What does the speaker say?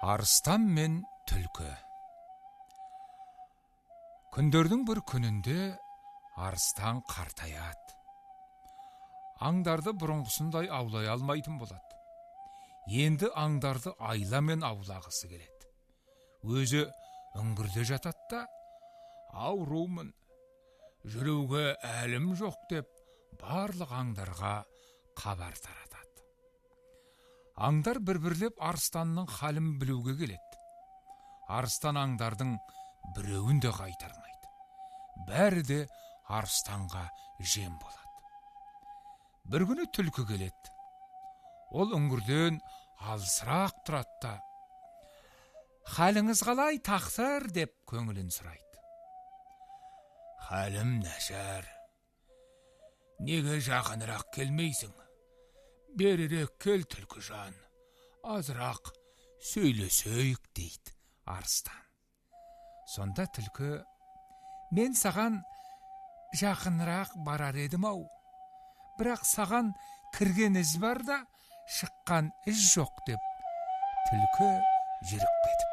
Арыстан мен түлкі. Күндердің бір күнінде арыстан қартаяды. Аңдарды бұрынғысындай аулай алмайтын болады. Енді аңдарды айламен аулағысы келеді. Өзі үңгірде жатады да, аурумын, жүруге әлім жоқ деп, барлық аңдарға хабар таратады. Аңдар бір-бірлеп арыстанның халін білуге келеді. Арыстан аңдардың біреуін де қайтармайды. Бәрі де арыстанға жем болады. Бір күні түлкі келеді. Ол үңгірден алысырақ тұрады да, «Халіңіз қалай, тақсыр?» деп көңілін сұрайды. «Халім нашар. Неге жақынырақ келмейсің? Берірек кел, түлкіжан, азырақ сөйлесейік» дейді арыстан. Сонда түлкі: «Мен саған жақынырақ барар едім-ау, бірақ саған кірген із бар да, шыққан із жоқ» деп түлкі жүріп кетіп